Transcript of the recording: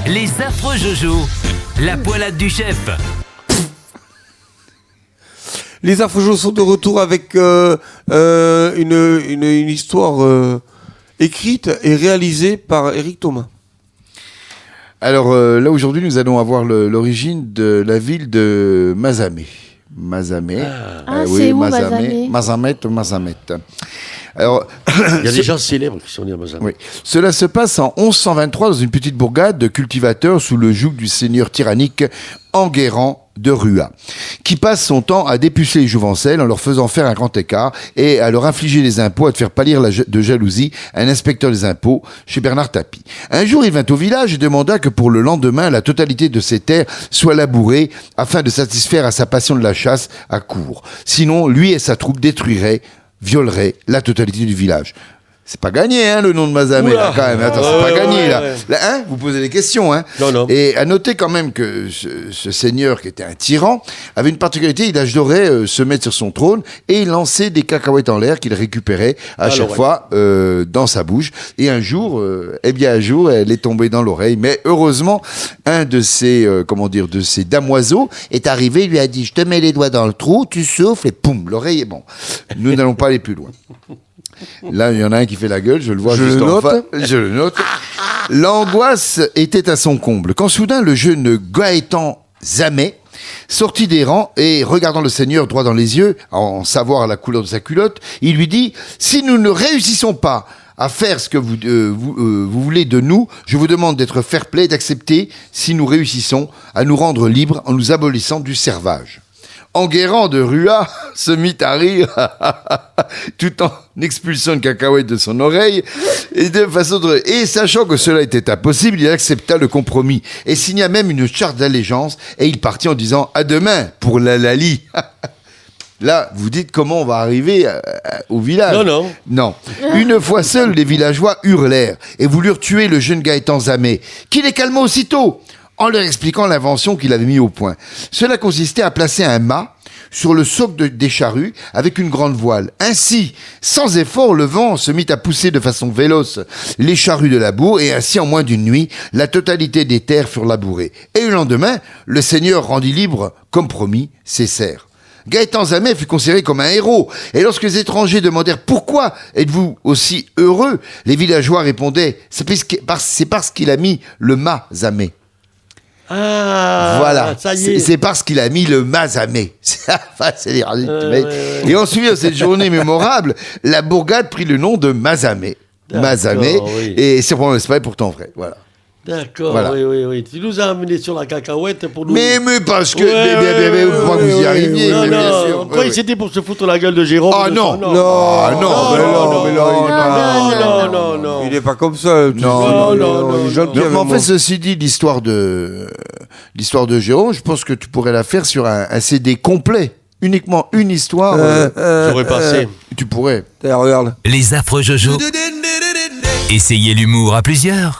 Les affreux Jojo, la poilade du chef. Les Affreux sont de retour avec une histoire écrite et réalisée par Éric Thomas. Alors là, aujourd'hui, nous allons avoir l'origine de la ville de Mazamet. Mazamet. C'est où Mazamet ? Mazamet. Alors, il y a des gens célèbres qui sont nés à Mazamet. Oui. Cela se passe en 1123 dans une petite bourgade de cultivateurs sous le joug du seigneur tyrannique Enguerrand de Rua, qui passe son temps à dépuceler les jouvencelles en leur faisant faire un grand écart et à leur infliger les impôts, à te faire pâlir de jalousie un inspecteur des impôts chez Bernard Tapie. Un jour, il vint au village et demanda que pour le lendemain, la totalité de ses terres soit labourée afin de satisfaire à sa passion de la chasse à court. Sinon, lui et sa troupe détruiraient, violeraient la totalité du village. C'est pas gagné, hein, le nom de Mazamet, là, quand même. Attends, c'est pas gagné, là. Là, hein, vous posez des questions, hein. Non. Et à noter quand même que ce seigneur, qui était un tyran, avait une particularité, il adorait se mettre sur son trône et il lançait des cacahuètes en l'air qu'il récupérait à chaque fois dans sa bouche. Et un jour, elle est tombée dans l'oreille. Mais heureusement, un de ces damoiseaux est arrivé, lui a dit, je te mets les doigts dans le trou, tu souffles et poum, l'oreille est bon. Nous n'allons pas aller plus loin. Là, il y en a un qui fait la gueule, je le vois juste en face. Je le note. L'angoisse était à son comble, quand soudain le jeune Gaëtan Zamet sortit des rangs et, regardant le seigneur droit dans les yeux, en savoir la couleur de sa culotte, il lui dit « Si nous ne réussissons pas à faire ce que vous voulez de nous, je vous demande d'être fair-play, d'accepter, si nous réussissons, à nous rendre libres en nous abolissant du servage. » Enguerrand de Rua se mit à rire tout en expulsant une cacahuète de son oreille et sachant que cela était impossible, il accepta le compromis et signa même une charte d'allégeance et il partit en disant à demain pour la Lali. Là, vous dites comment on va arriver au village. Non. Une fois seuls, les villageois hurlèrent et voulurent tuer le jeune Gaëtan Zamet, qui les calma aussitôt, en leur expliquant l'invention qu'il avait mis au point. Cela consistait à placer un mât sur le socle des charrues avec une grande voile. Ainsi, sans effort, le vent se mit à pousser de façon véloce les charrues de labour et ainsi, en moins d'une nuit, la totalité des terres furent labourées. Et le lendemain, le seigneur rendit libre, comme promis, ses serfs. Gaëtan Zamet fut considéré comme un héros, et lorsque les étrangers demandèrent « Pourquoi êtes-vous aussi heureux ?», les villageois répondaient « C'est parce qu'il a mis le mât Zamet. » Voilà, ça y est. C'est parce qu'il a mis le Mazamet. Et ensuite, de cette journée mémorable, la bourgade prit le nom de Mazamet. Oui. Et c'est pourtant vrai. Voilà. D'accord, voilà. Oui. Tu nous as amené sur la cacahuète pour nous... Mais parce que... vous croyez que vous y arriviez, non, bien non, sûr. On croyait que c'était pour se foutre la gueule de Jérôme. Ah non. Il n'est pas comme ça. Non. Mais en fait, ceci dit, l'histoire de Jérôme, je pense que tu pourrais la faire sur un CD complet. Uniquement une histoire. J'aurais passé. Tu pourrais. Regarde. Les affreux Jojo. Essayez l'humour à plusieurs.